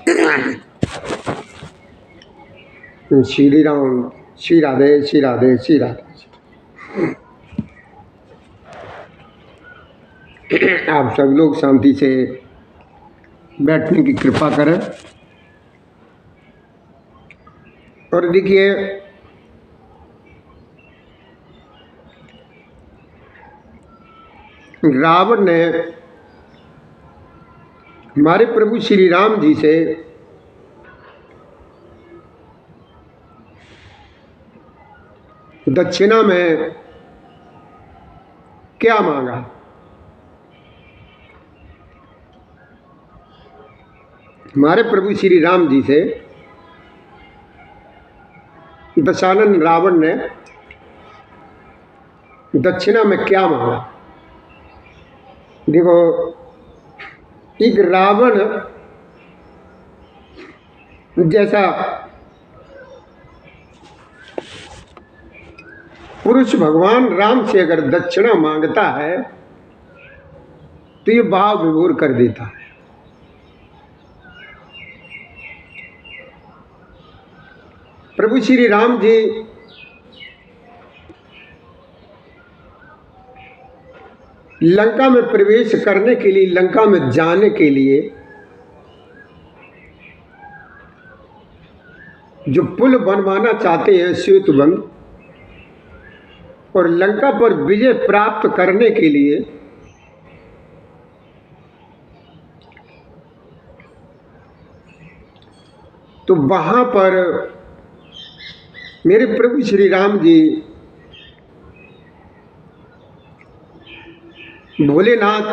श्री राम, श्री राधे, श्री राधे, श्री राधे। आप सब लोग शांति से बैठने की कृपा करें। और देखिए, रावण ने हमारे प्रभु श्री राम जी से दक्षिणा में क्या मांगा? हमारे प्रभु श्री राम जी से दशानन रावण ने दक्षिणा में क्या मांगा? देखो, एक रावण जैसा पुरुष भगवान राम से अगर दक्षिणा मांगता है तो ये भाव विभोर कर देता है। प्रभु श्री राम जी लंका में प्रवेश करने के लिए, लंका में जाने के लिए जो पुल बनवाना चाहते हैं, सेतु बंध, और लंका पर विजय प्राप्त करने के लिए तो वहां पर मेरे प्रभु श्री राम जी भोलेनाथ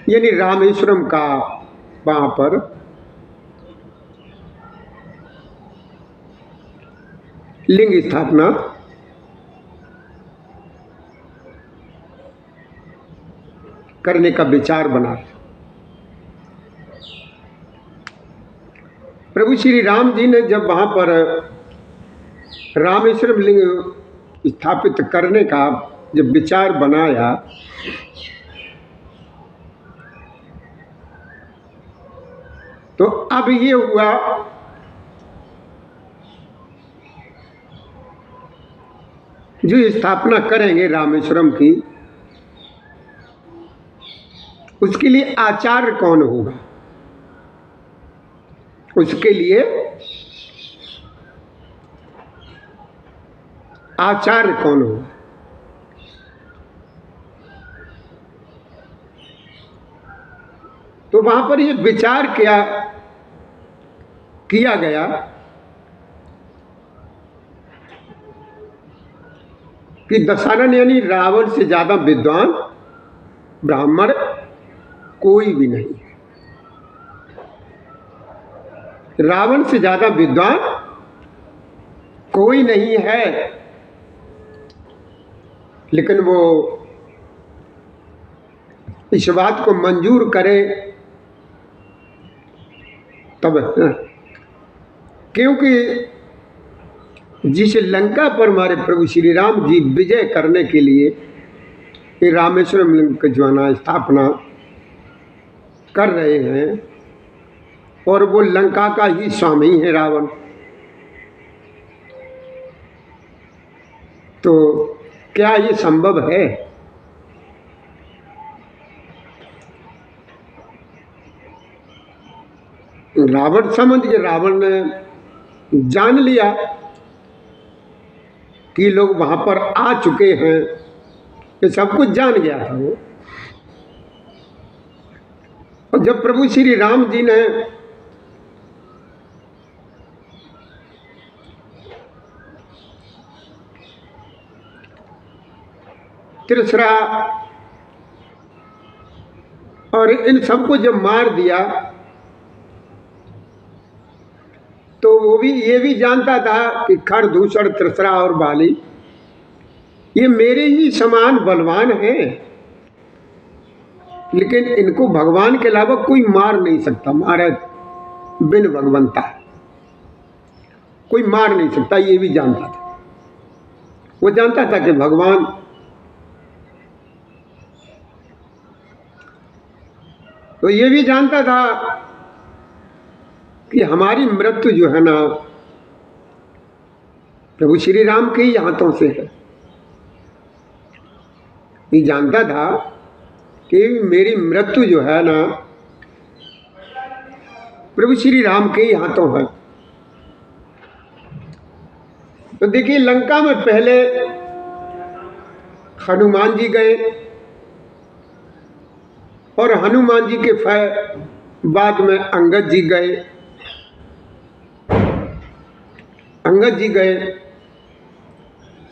यानी रामेश्वरम का वहां पर लिंग स्थापना करने का विचार बना। प्रभु श्री राम जी ने जब वहां पर रामेश्वरम लिंग स्थापित करने का जब विचार बनाया तो अब ये हुआ जो स्थापना करेंगे रामेश्वरम की, उसके लिए आचार्य कौन होगा? उसके लिए आचार्य कौन होगा? तो वहां पर ये विचार किया गया कि दशानन यानी रावण से ज्यादा विद्वान ब्राह्मण कोई भी नहीं। रावण से ज्यादा विद्वान कोई नहीं है, लेकिन वो इस बात को मंजूर करे तब, क्योंकि जिस लंका पर हमारे प्रभु श्री राम जी विजय करने के लिए रामेश्वरम लिंग की जो स्थापना कर रहे हैं, और वो लंका का ही स्वामी है रावण, तो क्या ये संभव है? रावण समझ के, रावण ने जान लिया कि लोग वहां पर आ चुके हैं, ये सब कुछ जान गया था वो। और जब प्रभु श्री राम जी ने त्रिशरा और इन सबको जब मार दिया तो वो भी ये भी जानता था कि खर, दूषण, त्रिशरा और बाली ये मेरे ही समान बलवान हैं, लेकिन इनको भगवान के अलावा कोई मार नहीं सकता, मारे बिन भगवंता कोई मार नहीं सकता, ये भी जानता था। वो जानता था कि भगवान तो ये भी जानता था कि हमारी मृत्यु जो है ना प्रभु श्री राम के ही हाथों से है। ये जानता था कि मेरी मृत्यु जो है ना प्रभु श्री राम के ही हाथों है। तो देखिए, लंका में पहले हनुमान जी गए और हनुमान जी के बाद में अंगद जी गए। अंगद जी गए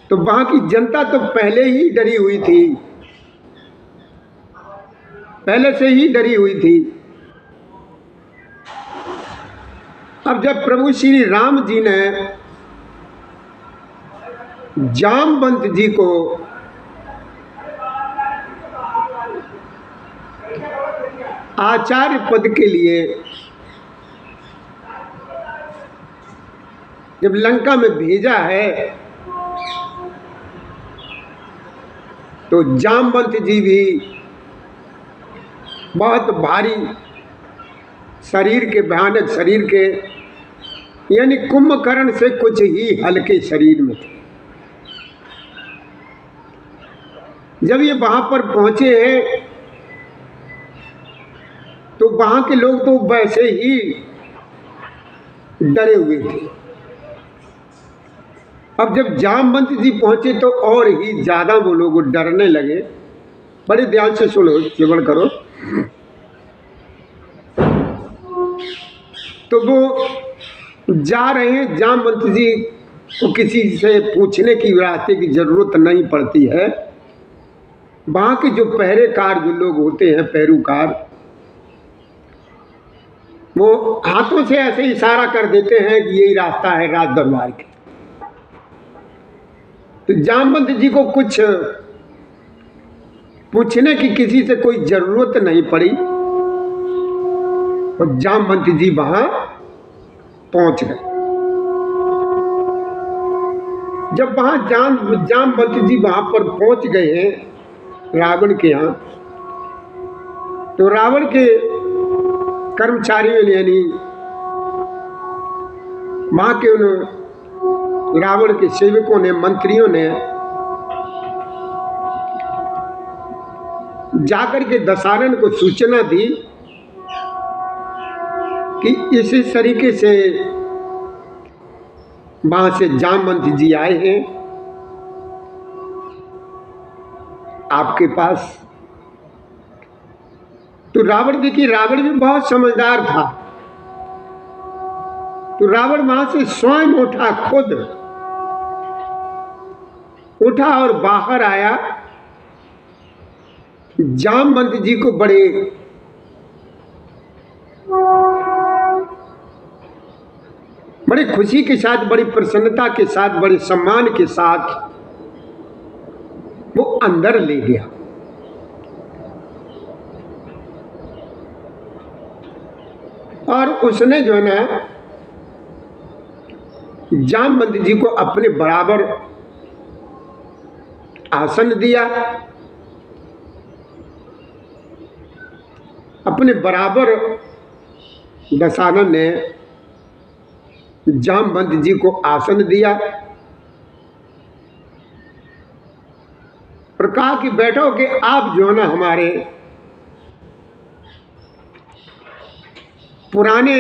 तो वहां की जनता तो पहले ही डरी हुई थी, पहले से ही डरी हुई थी। अब जब प्रभु श्री राम जी ने जामवंत जी को आचार्य पद के लिए जब लंका में भेजा है तो जामवंत जी भी बहुत भारी शरीर के, भयानक शरीर के, यानी कुंभकर्ण से कुछ ही हल्के शरीर में थे। जब ये वहां पर पहुंचे हैं तो वहां के लोग तो वैसे ही डरे हुए थे। अब जब जामवंत जी पहुंचे तो और ही ज्यादा वो लोग डरने लगे। बड़े ध्यान से सुनो, श्रवण करो। तो वो जा रहे हैं, जामवंत जी को किसी से पूछने की रास्ते की जरूरत नहीं पड़ती है। वहां के जो पहरेकार जो लोग होते हैं, पैरूकार, वो हाथों से ऐसे इशारा कर देते हैं कि यही रास्ता है राज दरबार के। तो जामवंत जी को कुछ पूछने की किसी से कोई जरूरत नहीं पड़ी और जामवंत जी वहां पहुंच गए। जब वहां जामवंत जी वहां पर पहुंच गए हैं रावण के यहाँ, तो रावण के कर्मचारियों ने, यानी वहां के उन रावण के सेवकों ने, मंत्रियों ने जाकर के दशानन को सूचना दी कि इसी तरीके से वहां से जामवंत जी आए हैं आपके पास। तो रावण, देखिए रावण भी बहुत समझदार था। तो रावण वहां से स्वयं उठा, खुद उठा और बाहर आया। जामवंत जी को बड़े खुशी के साथ, बड़ी प्रसन्नता के साथ, बड़े सम्मान के साथ वो अंदर ले गया। और उसने जो है ना जामवंत जी को अपने बराबर आसन दिया, अपने बराबर दशानन ने जामवंत जी को आसन दिया और कहा कि बैठो कि आप जो है ना हमारे पुराने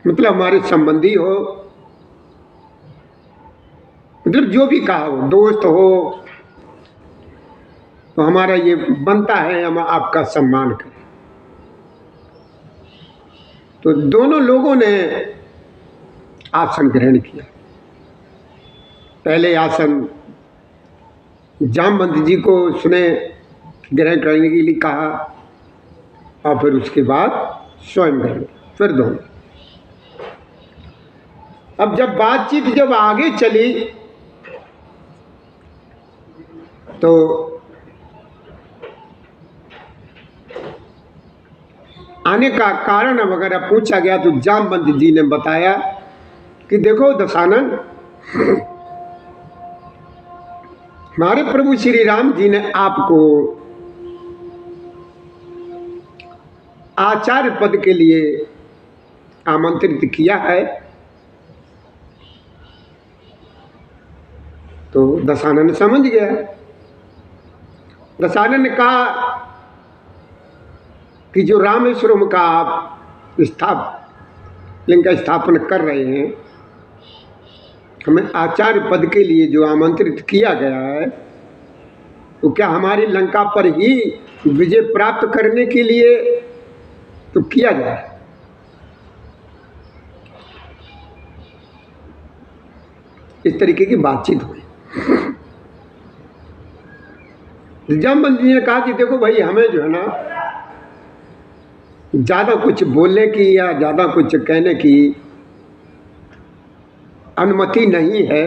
मतलब हमारे संबंधी हो, मतलब जो भी कहा हो, दोस्त हो, तो हमारा ये बनता है हम आपका सम्मान करें। तो दोनों लोगों ने आसन ग्रहण किया। पहले आसन जामवंत जी को उसने ग्रहण करने के लिए कहा और फिर उसके बाद स्वयं ग्रहण, फिर दोनों। अब जब बातचीत जब आगे चली तो आने का कारण वगैरह पूछा गया तो जामवंत जी ने बताया कि देखो दशानन, हमारे प्रभु श्री राम जी ने आपको आचार्य पद के लिए आमंत्रित किया है, तो दशानन समझ गया। दशानन ने कहा कि जो रामेश्वरम का आप लिंग का स्थापन कर रहे हैं, हमें आचार्य पद के लिए जो आमंत्रित किया गया है, तो क्या हमारी लंका पर ही विजय प्राप्त करने के लिए तो किया जाए। इस तरीके की बातचीत हुई। जामवंत जी ने कहा कि देखो भाई, हमें जो है ना ज़्यादा कुछ बोलने की या ज़्यादा कुछ कहने की अनुमति नहीं है।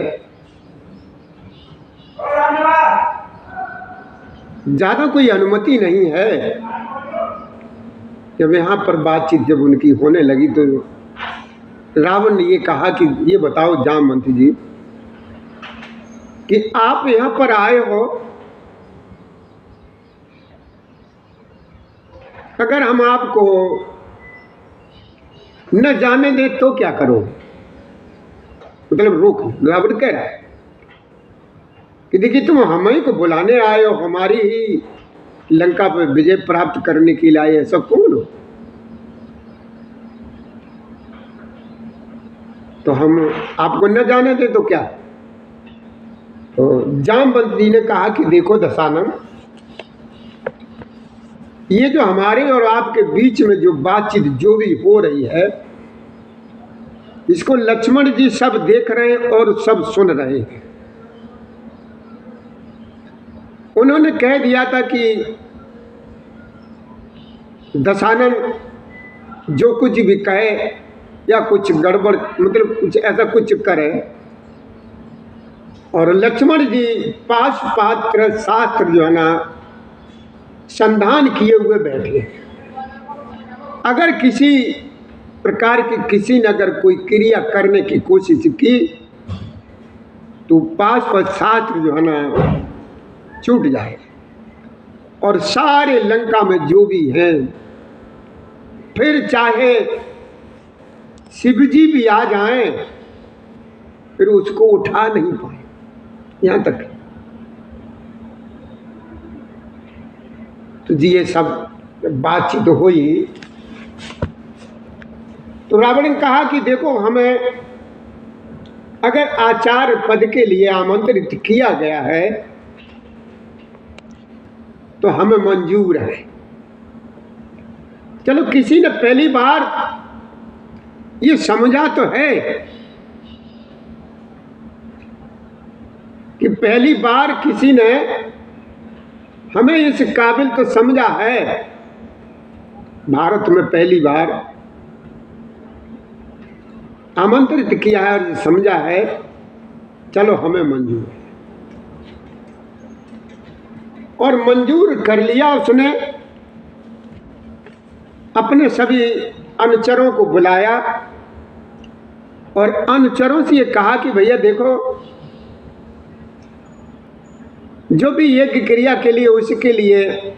ज़्यादा कोई अनुमति नहीं है। जब यहाँ पर बातचीत जब उनकी होने लगी तो रावण ने ये कहा कि ये बताओ जामवंत जी कि आप यहाँ पर आए हो, अगर हम आपको न जाने दें तो क्या करो। मतलब रोक। रावण कह रहा है कि देखिए, तुम हमें को बुलाने आए हो, हमारी ही लंका पर विजय प्राप्त करने के लिए आए, ऐसा कौन हो? तो हम आपको न जाने दें तो क्या। तो जामवंत जी ने कहा कि देखो दशानन, ये जो हमारे और आपके बीच में जो बातचीत जो भी हो रही है, इसको लक्ष्मण जी सब देख रहे हैं और सब सुन रहे हैं। उन्होंने कह दिया था कि दशानन जो कुछ भी कहे या कुछ गड़बड़, मतलब कुछ ऐसा कुछ करे, और लक्ष्मण जी पाश पात्र शास्त्र जो है ना संधान किए हुए बैठे। अगर किसी प्रकार की किसी ने अगर कोई क्रिया करने की कोशिश की तो पाश पात्र शास्त्र जो है ना छूट जाए, और सारे लंका में जो भी हैं, फिर चाहे शिव जी भी आ जाएं, फिर उसको उठा नहीं पाए। यहां तक तो जी ये सब बातचीत हुई। तो रावण ने कहा कि देखो, हमें अगर आचार्य पद के लिए आमंत्रित किया गया है तो हमें मंजूर है। चलो, किसी ने पहली बार ये समझा तो है कि पहली बार किसी ने हमें इस काबिल तो समझा है, भारत में पहली बार आमंत्रित किया है और समझा है, चलो हमें मंजूर है। और मंजूर कर लिया उसने। अपने सभी अनुचरों को बुलाया और अनुचरों से ये कहा कि भैया देखो, जो भी यज्ञ क्रिया के लिए उसके लिए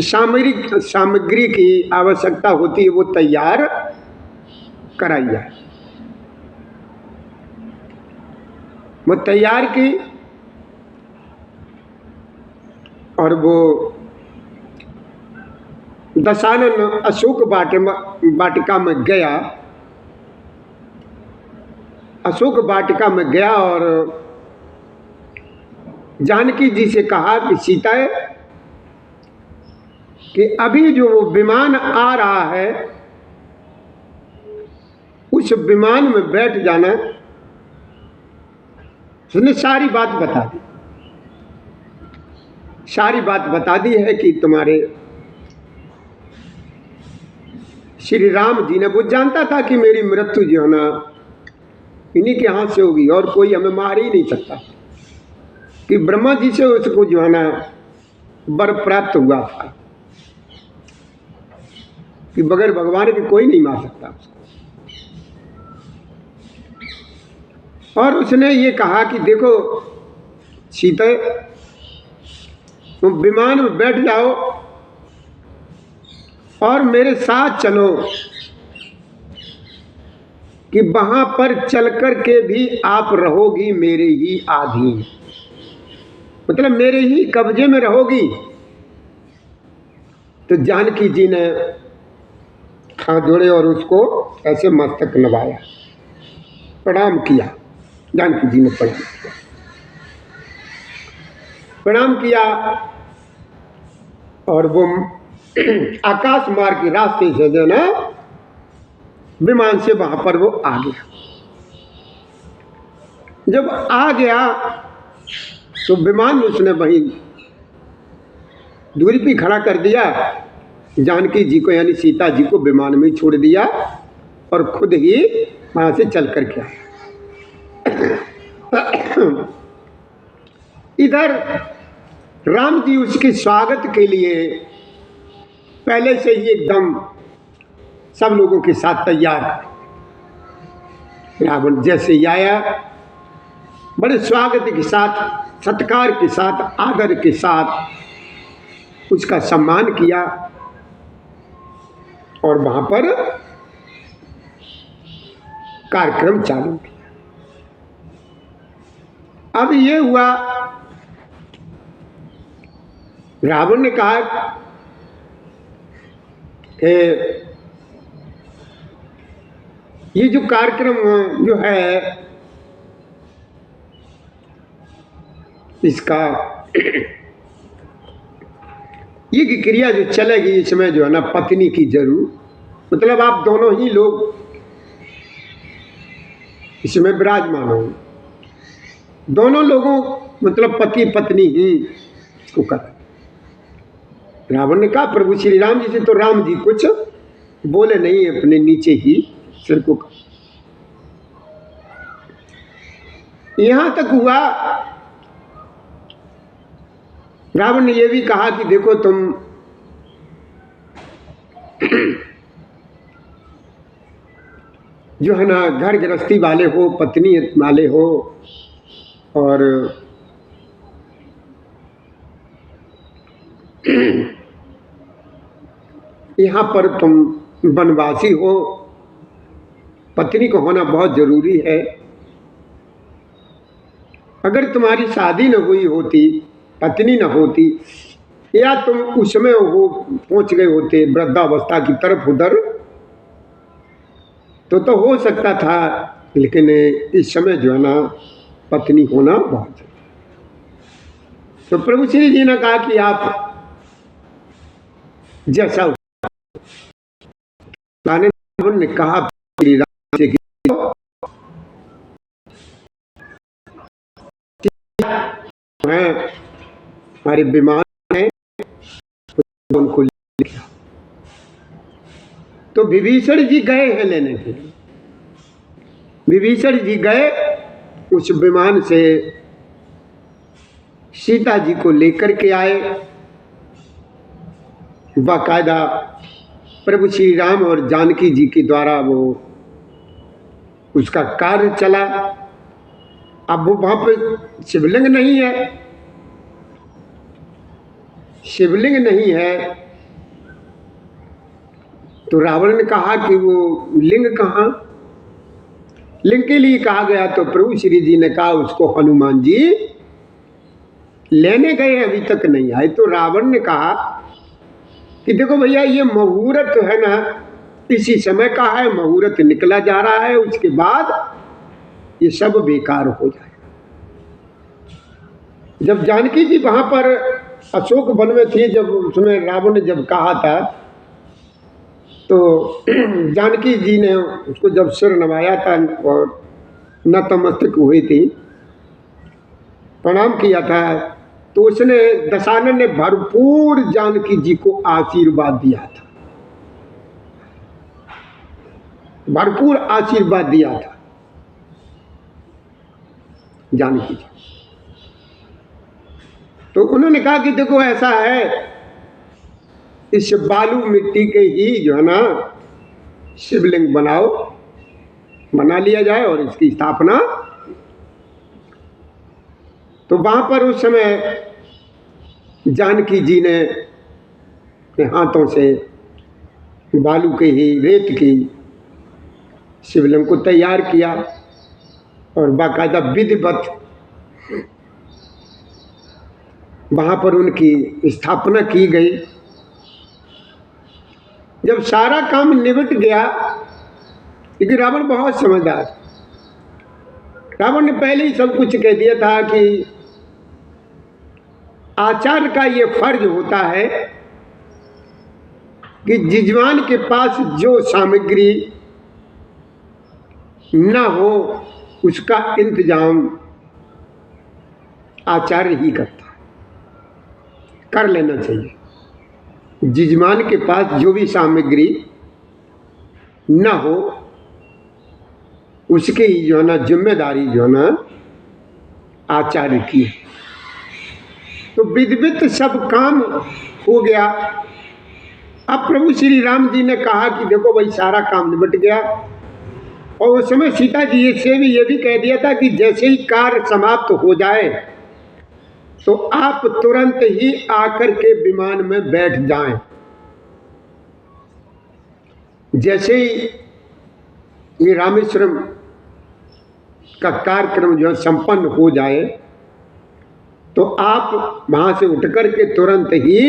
सामग्री की आवश्यकता होती है, वो तैयार कराई जाए। वो तैयार की और वो दशानन अशोक वाटिका में गया। अशोक वाटिका में गया और जानकी जी से कहा कि सीता, कि अभी जो वो विमान आ रहा है उस विमान में बैठ जाना। उसने सारी बात बता दी। सारी बात बता दी है कि तुम्हारे श्री राम जी ने, वो जानता था कि मेरी मृत्यु जो है ना इन्हीं के हाथ से होगी और कोई हमें मार ही नहीं सकता, कि ब्रह्मा जी से उसको जो है ना वर प्राप्त हुआ था कि बगैर भगवान के कोई नहीं मार सकता उसको। और उसने ये कहा कि देखो सीता, तुम विमान में बैठ जाओ और मेरे साथ चलो कि वहां पर चल कर के भी आप रहोगी मेरे ही आधीन, मतलब मेरे ही कब्जे में रहोगी। तो जानकी जी ने हाथ जोड़े और उसको ऐसे मस्तक नवाया, प्रणाम किया। जानकी जी ने प्रणाम किया और वो आकाश मार्ग के रास्ते से जो ना विमान से वहां पर वो आ गया। जब आ गया तो विमान उसने वहीं दूरी पे खड़ा कर दिया, जानकी जी को यानी सीता जी को विमान में छोड़ दिया और खुद ही वहां से चल कर के आया। इधर राम जी उसके स्वागत के लिए पहले से ही एकदम सब लोगों के साथ तैयार। रावण जैसे ही आया बड़े स्वागत के साथ, सत्कार के साथ, आदर के साथ उसका सम्मान किया और वहां पर कार्यक्रम चालू किया। अब ये हुआ, रावण ने कहा कि ये जो कार्यक्रम जो है इसका ये की क्रिया जो चलेगी इसमें जो है ना पत्नी की जरूर, मतलब आप दोनों ही लोग इसमें विराजमान हो, दोनों लोगों मतलब पति पत्नी ही इसको कर। रावण ने कहा प्रभु श्री राम जी से, तो राम जी कुछ बोले नहीं, अपने नीचे ही सिर को। यहां तक हुआ रावण ने यह भी कहा कि देखो तुम जो है ना घर गृहस्थी वाले हो, पत्नी वाले हो, और यहाँ पर तुम वनवासी हो, पत्नी को होना बहुत जरूरी है। अगर तुम्हारी शादी न हुई होती, पत्नी न होती, या तुम उसमें हो पहुंच गए होते वृद्धावस्था की तरफ उधर, तो हो सकता था, लेकिन इस समय जो है ना पत्नी होना बहुत जरूरी। तो प्रभु श्री जी ने कहा कि आप जैसा ने कहा श्री राम से हमारे विमान है उनको लिखा। तो विभीषण जी गए हैं लेने के लिए। विभीषण जी गए उस विमान से सीता जी को लेकर के आए। बाकायदा प्रभु श्री राम और जानकी जी के द्वारा वो उसका कार्य चला। अब वो वहां पे शिवलिंग नहीं है, शिवलिंग नहीं है, तो रावण ने कहा कि वो लिंग कहाँ? लिंग के लिए कहा गया तो प्रभु श्री जी ने कहा उसको हनुमान जी लेने गए, अभी तक नहीं आए। तो रावण ने कहा कि देखो भैया ये मुहूर्त है ना इसी समय का है, मुहूर्त निकला जा रहा है, उसके बाद ये सब बेकार हो जाएगा। जब जानकी जी वहां पर अशोक वन में थी, जब उसमें रावण ने जब कहा था, तो जानकी जी ने उसको जब सिर नवाया था और नतमस्तक हुई थी, प्रणाम किया था, तो उसने दशानन ने भरपूर जानकी जी को आशीर्वाद दिया था, भरपूर आशीर्वाद दिया था जानकी जी। तो उन्होंने कहा कि देखो ऐसा है, इस बालू मिट्टी के ही जो है ना शिवलिंग बनाओ, बना लिया जाए और इसकी स्थापना तो वहाँ पर उस समय जानकी जी ने अपने हाथों से बालू के ही रेत की शिवलिंग को तैयार किया और बाकायदा विधिवत वहाँ पर उनकी स्थापना की गई। जब सारा काम निबट गया, क्योंकि रावण बहुत समझदार, रावण ने पहले ही सब कुछ कह दिया था कि आचार्य का ये फर्ज होता है कि जिजमान के पास जो सामग्री न हो उसका इंतजाम आचार्य ही करता है, कर लेना चाहिए। जिजमान के पास जो भी सामग्री न हो उसके ही जो है ना जिम्मेदारी जो है ना आचार्य की है। तो विधिवत सब काम हो गया। अब प्रभु श्री राम जी ने कहा कि देखो भाई सारा काम निबट गया, और उस समय सीता जी से भी ये भी कह दिया था कि जैसे ही कार्य समाप्त हो जाए तो आप तुरंत ही आकर के विमान में बैठ जाएं। जैसे ही ये रामेश्वरम का कार्यक्रम जो है संपन्न हो जाए तो आप वहां से उठकर के तुरंत ही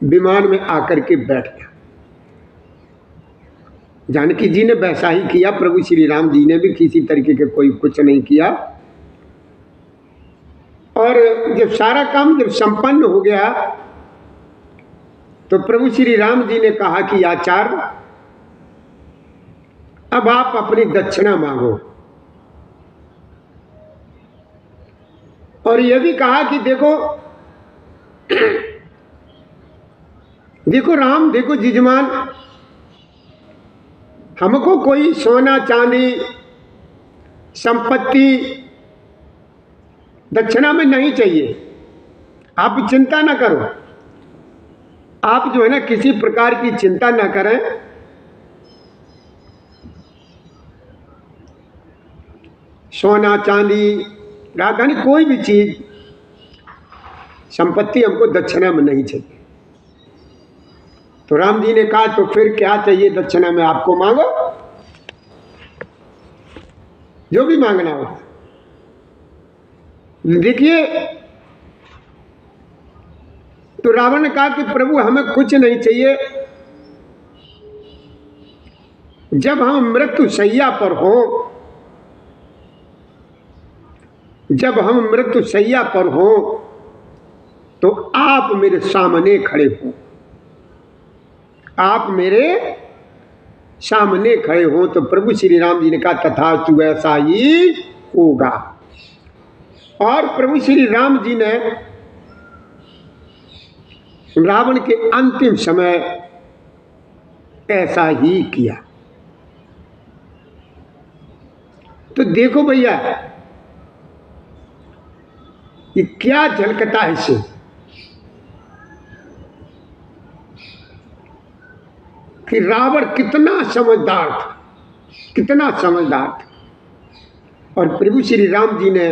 विमान में आकर के बैठ गए। जानकी जी ने वैसा ही किया, प्रभु श्री राम जी ने भी किसी तरीके के कोई कुछ नहीं किया। और जब सारा काम जब संपन्न हो गया तो प्रभु श्री राम जी ने कहा कि आचार्य अब आप अपनी दक्षिणा मांगो, और यह भी कहा कि देखो देखो राम, देखो जिजमान, हमको कोई सोना चांदी संपत्ति दक्षिणा में नहीं चाहिए, आप चिंता ना करो। आप जो है ना किसी प्रकार की चिंता ना करें। सोना चांदी राजधानी कोई भी चीज संपत्ति हमको दक्षिणा में नहीं चाहिए। तो राम जी ने कहा तो फिर क्या चाहिए दक्षिणा में, आपको मांगो जो भी मांगना हो। देखिए, तो रावण ने कहा कि प्रभु हमें कुछ नहीं चाहिए, जब हम मृत्यु शैया पर हो, जब हम मृत्यु शैया पर हो तो आप मेरे सामने खड़े हो, आप मेरे सामने खड़े हो। तो प्रभु श्री राम जी ने कहा तथास्तु ऐसा ही होगा। और प्रभु श्री राम जी ने रावण के अंतिम समय ऐसा ही किया। तो देखो भैया ये क्या झलकता है इससे, कि रावण कितना समझदार था, कितना समझदार था। और प्रभु श्री राम जी ने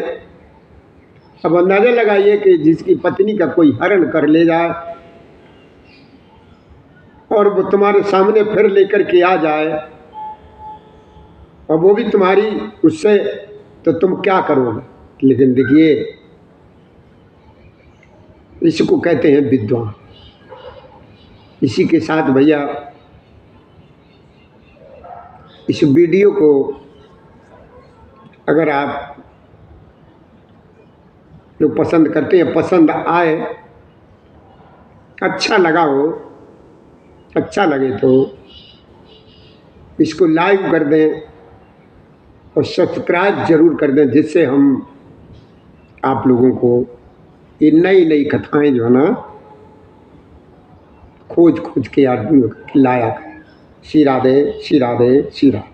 अब अंदाजा लगाइए कि जिसकी पत्नी का कोई हरण कर ले जाए और वो तुम्हारे सामने फिर लेकर के आ जाए और वो भी तुम्हारी उससे, तो तुम क्या करोगे। लेकिन देखिए इसको कहते हैं विद्वान। इसी के साथ भैया इस वीडियो को अगर आप लोग पसंद करते हैं, पसंद आए, अच्छा लगा हो, अच्छा लगे तो इसको लाइक कर दें और सब्सक्राइब जरूर कर दें, जिससे हम आप लोगों को ये नई नई कथाएं जो है ना खोज खोज के आदमी लाया करें। श्री राधे, श्री राधे, श्री राधे।